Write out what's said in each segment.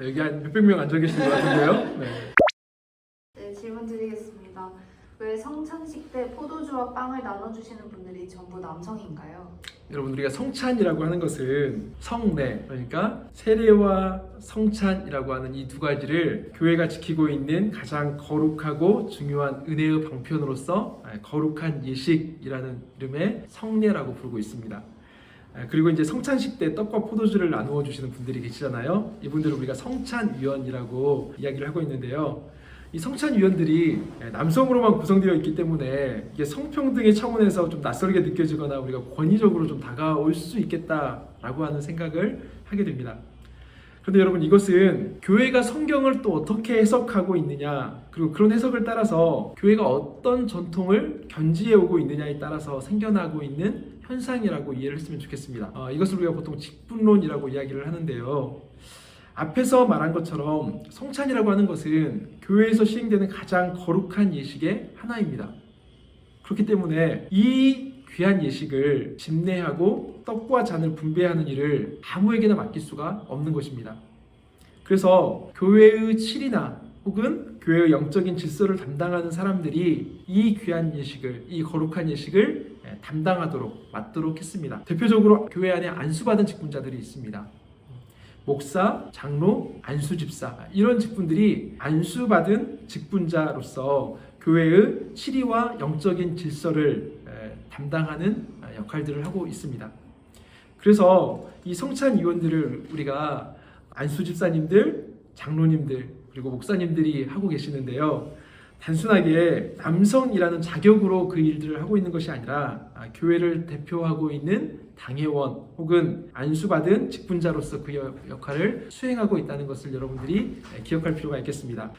여기 한 몇백 명 앉아 계신 것 같은데요. 네. 네, 질문 드리겠습니다. 왜 성찬식 때 포도주와 빵을 나눠주시는 분들이 전부 남성인가요? 여러분, 우리가 성찬이라고 하는 것은 성례, 그러니까 세례와 성찬이라고 하는 이 두 가지를 교회가 지키고 있는 가장 거룩하고 중요한 은혜의 방편으로서 거룩한 예식이라는 이름의 성례라고 부르고 있습니다. 그리고 이제 성찬식 때 떡과 포도주를 나누어 주시는 분들이 계시잖아요. 이분들을 우리가 성찬위원이라고 이야기를 하고 있는데요. 이 성찬위원들이 남성으로만 구성되어 있기 때문에 이게 성평등의 차원에서 좀 낯설게 느껴지거나 우리가 권위적으로 좀 다가올 수 있겠다라고 하는 생각을 하게 됩니다. 그런데 여러분, 이것은 교회가 성경을 또 어떻게 해석하고 있느냐, 그리고 그런 해석을 따라서 교회가 어떤 전통을 견지해 오고 있느냐에 따라서 생겨나고 있는 현상이라고 이해를 했으면 좋겠습니다. 이것을 우리가 보통 직분론이라고 이야기를 하는데요. 앞에서 말한 것처럼 성찬이라고 하는 것은 교회에서 시행되는 가장 거룩한 예식의 하나입니다. 그렇기 때문에 이 귀한 예식을 집례하고 떡과 잔을 분배하는 일을 아무에게나 맡길 수가 없는 것입니다. 그래서 교회의 칠이나 혹은 교회의 영적인 질서를 담당하는 사람들이 이 귀한 예식을, 이 거룩한 예식을 담당하도록 맡도록 했습니다. 대표적으로 교회 안에 안수받은 직분자들이 있습니다. 목사, 장로, 안수집사, 이런 직분들이 안수받은 직분자로서 교회의 치리와 영적인 질서를 담당하는 역할들을 하고 있습니다. 그래서 이 성찬위원들을 우리가 안수집사님들, 장로님들, 그리고 목사님들이 하고 계시는데요. 단순하게 남성이라는 자격으로 그 일들을 하고 있는 것이 아니라 교회를 대표하고 있는 당회원 혹은 안수받은 직분자로서 그 역할을 수행하고 있다는 것을 여러분들이 기억할 필요가 있겠습니다.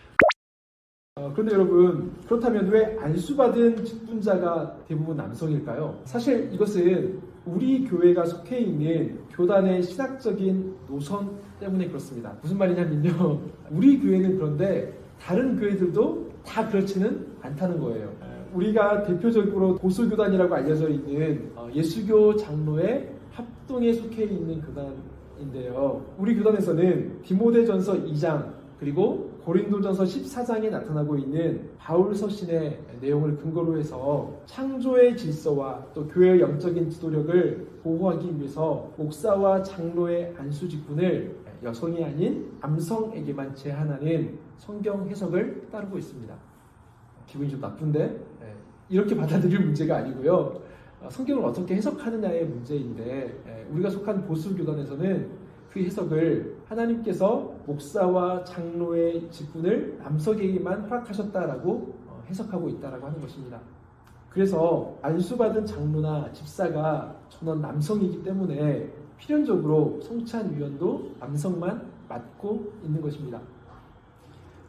그런데 여러분, 그렇다면 왜 안수받은 직분자가 대부분 남성일까요? 사실 이것은 우리 교회가 속해 있는 교단의 신학적인 노선 때문에 그렇습니다. 무슨 말이냐면요, 우리 교회는 그런데 다른 교회들도 다 그렇지는 않다는 거예요. 우리가 대표적으로 보수교단이라고 알려져 있는 예수교 장로의 합동에 속해 있는 교단인데요. 우리 교단에서는 디모데전서 2장 그리고 고린도전서 14장에 나타나고 있는 바울 서신의 내용을 근거로 해서 창조의 질서와 또 교회의 영적인 지도력을 보호하기 위해서 목사와 장로의 안수 직분을 여성이 아닌 남성에게만 제한하는 성경 해석을 따르고 있습니다. 기분이 좀 나쁜데 이렇게 받아들일 문제가 아니고요. 성경을 어떻게 해석하느냐의 문제인데 우리가 속한 보수교단에서는 그 해석을 하나님께서 목사와 장로의 직분을 남성에게만 허락하셨다라고 해석하고 있다라고 하는 것입니다. 그래서 안수받은 장로나 집사가 전원 남성이기 때문에 필연적으로 성찬위원도 남성만 맡고 있는 것입니다.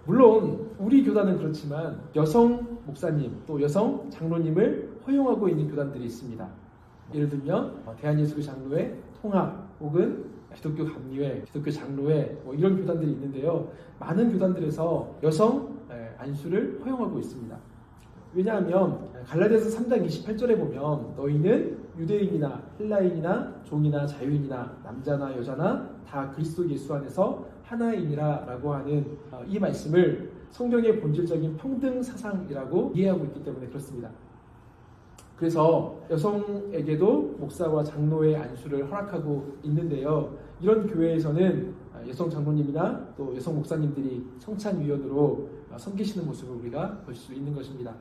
물론 우리 교단은 그렇지만 여성 목사님 또 여성 장로님을 허용하고 있는 교단들이 있습니다. 예를 들면 대한예수교 장로회 통합 혹은 기독교 감리회, 기독교 장로회 이런 교단들이 있는데요. 많은 교단들에서 여성 안수를 허용하고 있습니다. 왜냐하면 갈라디아서 3장 28절에 보면 너희는 유대인이나 헬라인이나 종이나 자유인이나 남자나 여자나 다 그리스도 예수 안에서 하나이니라 라고 하는 이 말씀을 성경의 본질적인 평등 사상이라고 이해하고 있기 때문에 그렇습니다. 그래서 여성에게도 목사와 장로의 안수를 허락하고 있는데요. 이런 교회에서는 여성 장로님이나 또 여성 목사님들이 성찬위원으로 섬기시는 모습을 우리가 볼 수 있는 것입니다.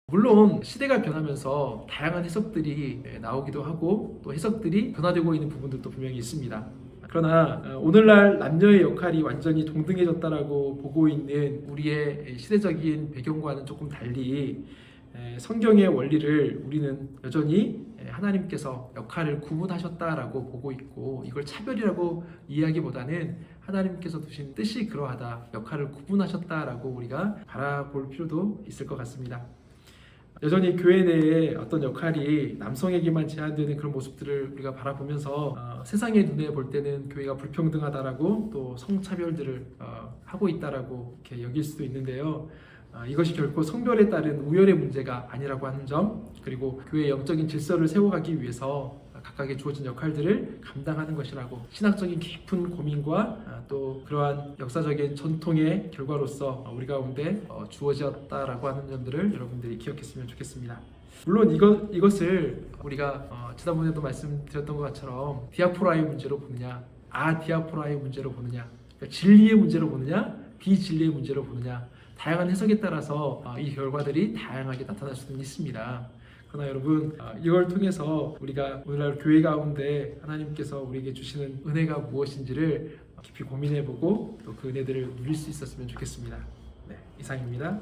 물론 시대가 변하면서 다양한 해석들이 나오기도 하고 또 해석들이 변화되고 있는 부분들도 분명히 있습니다. 그러나 오늘날 남녀의 역할이 완전히 동등해졌다라고 보고 있는 우리의 시대적인 배경과는 조금 달리 성경의 원리를 우리는 여전히 하나님께서 역할을 구분하셨다라고 보고 있고 이걸 차별이라고 이해하기보다는 하나님께서 두신 뜻이 그러하다, 역할을 구분하셨다라고 우리가 바라볼 필요도 있을 것 같습니다. 여전히 교회 내에 어떤 역할이 남성에게만 제한되는 그런 모습들을 우리가 바라보면서 세상의 눈에 볼 때는 교회가 불평등하다라고 또 성차별들을 하고 있다라고 이렇게 여길 수도 있는데요. 이것이 결코 성별에 따른 우열의 문제가 아니라고 하는 점, 그리고 교회의 영적인 질서를 세워가기 위해서 각각의 주어진 역할들을 감당하는 것이라고, 신학적인 깊은 고민과 또 그러한 역사적인 전통의 결과로서 우리 가운데 주어졌다라고 하는 점들을 여러분들이 기억했으면 좋겠습니다. 물론 이것을 우리가 지난번에도 말씀드렸던 것처럼 디아포라의 문제로 보느냐, 디아포라의 문제로 보느냐, 그러니까 진리의 문제로 보느냐, 비진리의 문제로 보느냐, 다양한 해석에 따라서 이 결과들이 다양하게 나타날 수는 있습니다. 그러나 여러분, 이걸 통해서 우리가 오늘날 교회 가운데 하나님께서 우리에게 주시는 은혜가 무엇인지를 깊이 고민해보고 또 그 은혜들을 누릴 수 있었으면 좋겠습니다. 네, 이상입니다.